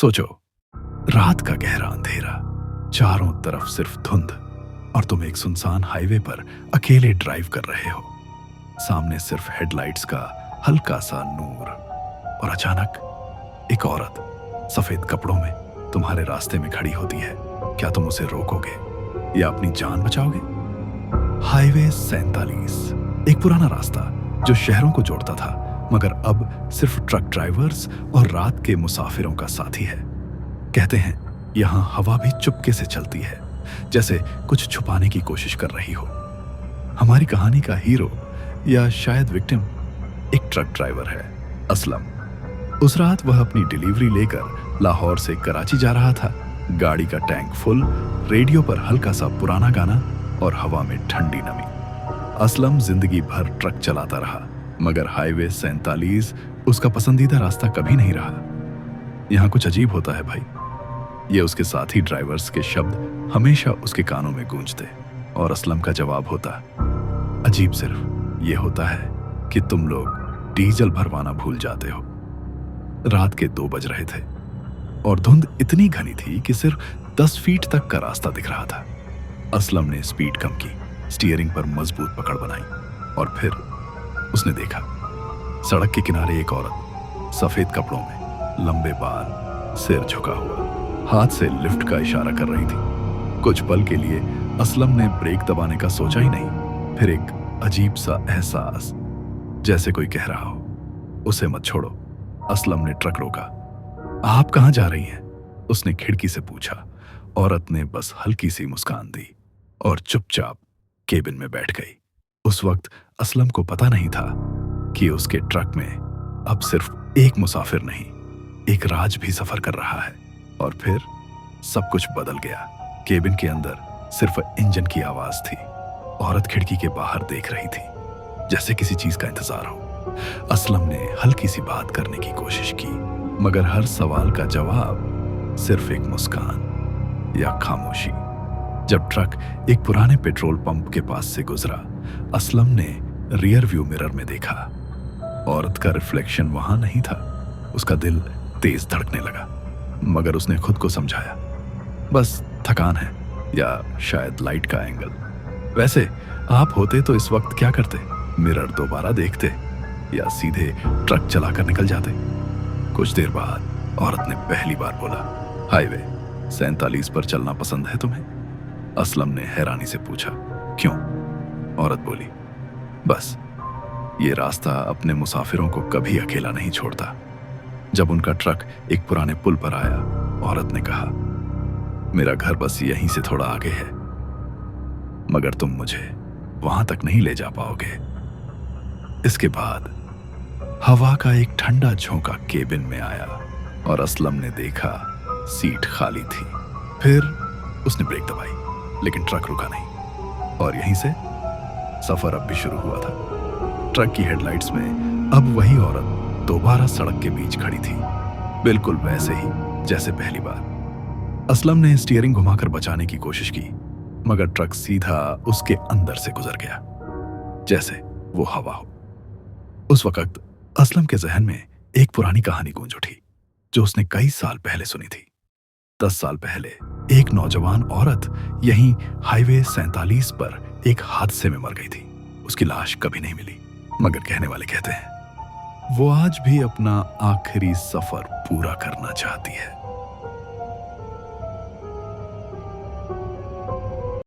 सोचो, रात का गहरा अंधेरा, चारों तरफ सिर्फ धुंध, और तुम एक सुनसान हाईवे पर अकेले ड्राइव कर रहे हो। सामने सिर्फ हेडलाइट्स का हल्का सा नूर, और अचानक एक औरत सफेद कपड़ों में तुम्हारे रास्ते में खड़ी होती है। क्या तुम उसे रोकोगे या अपनी जान बचाओगे? हाईवे 47 एक पुराना रास्ता जो शहरों को जोड़ता था, मगर अब सिर्फ ट्रक ड्राइवर्स और रात के मुसाफिरों का साथी है। कहते हैं यहाँ हवा भी चुपके से चलती है, जैसे कुछ छुपाने की कोशिश कर रही हो। हमारी कहानी का हीरो, या शायद विक्टिम, एक ट्रक ड्राइवर है, असलम। उस रात वह अपनी डिलीवरी लेकर लाहौर से कराची जा रहा था। गाड़ी का टैंक फुल, रेडियो पर हल्का सा पुराना गाना और हवा में ठंडी नमी। असलम जिंदगी भर ट्रक चलाता रहा, मगर हाईवे 47 उसका पसंदीदा रास्ता कभी नहीं रहा। यहाँ कुछ अजीब होता है भाई। ये उसके साथी ड्राइवर्स के शब्द हमेशा उसके कानों में गूंजते, और असलम का जवाब होता, अजीब सिर्फ ये होता है कि तुम लोग डीजल भरवाना भूल जाते हो। रात के 2 बज रहे थे और धुंध इतनी घनी थी कि सिर्फ 10 फीट तक का रास्ता दिख रहा था। असलम ने स्पीड कम की, स्टीयरिंग पर मजबूत पकड़ बनाई, और फिर उसने देखा सड़क के किनारे एक औरत सफेद कपड़ों में, लंबे बाल, सिर झुका हुआ, हाथ से लिफ्ट का इशारा कर रही थी। कुछ पल के लिए असलम ने ब्रेक दबाने का सोचा ही नहीं। फिर एक अजीब सा एहसास, जैसे कोई कह रहा हो, उसे मत छोड़ो। असलम ने ट्रक रोका। आप कहां जा रही हैं? उसने खिड़की से पूछा। औरत ने बस हल्की सी मुस्कान दी और चुपचाप केबिन में बैठ गई। उस वक्त असलम को पता नहीं था कि उसके ट्रक में अब सिर्फ एक मुसाफिर नहीं, एक राज भी सफर कर रहा है। और फिर सब कुछ बदल गया। केबिन के अंदर सिर्फ इंजन की आवाज थी। औरत खिड़की के बाहर देख रही थी, जैसे किसी चीज का इंतजार हो। असलम ने हल्की सी बात करने की कोशिश की, मगर हर सवाल का जवाब सिर्फ एक मुस्कान या खामोशी। जब ट्रक एक पुराने पेट्रोल पंप के पास से गुजरा, असलम ने रियर व्यू मिरर में देखा। औरत का रिफ्लेक्शन वहां नहीं था। उसका दिल तेज धड़कने लगा, मगर उसने खुद को समझाया, बस थकान है, या शायद लाइट का एंगल। वैसे आप होते तो इस वक्त क्या करते? मिरर दोबारा देखते या सीधे ट्रक चलाकर निकल जाते? कुछ देर बाद औरत ने पहली बार बोला, हाईवे 47 पर चलना पसंद है तुम्हें? असलम ने हैरानी से पूछा। क्यों? औरत बोली, बस ये रास्ता अपने मुसाफिरों को कभी अकेला नहीं छोड़ता। जब उनका ट्रक एक पुराने पुल पर आया, औरत ने कहा, मेरा घर बस यहीं से थोड़ा आगे है, मगर तुम मुझे वहां तक नहीं ले जा पाओगे। इसके बाद हवा का एक ठंडा झोंका केबिन में आया और असलम ने देखा सीट खाली थी। फिर उसने ब्रेक दबाई, लेकिन ट्रक रुका नहीं, और यहीं से सफर अब भी शुरू हुआ था। ट्रक की हेडलाइट्स में अब वही औरत दोबारा सड़क के बीच खड़ी थी, बिल्कुल वैसे ही जैसे पहली बार। असलम ने स्टीयरिंग घुमाकर बचाने की कोशिश की, मगर ट्रक सीधा उसके अंदर से गुजर गया, जैसे वो हवा हो। उस वक्त असलम के जहन में एक पुरानी कहानी गूंज उठी, जो उसने कई साल पहले सुनी थी। 10 साल पहले एक नौजवान औरत यहीं हाईवे 47 पर एक हादसे में मर गई थी। उसकी लाश कभी नहीं मिली, मगर कहने वाले कहते हैं वो आज भी अपना आखिरी सफर पूरा करना चाहती है।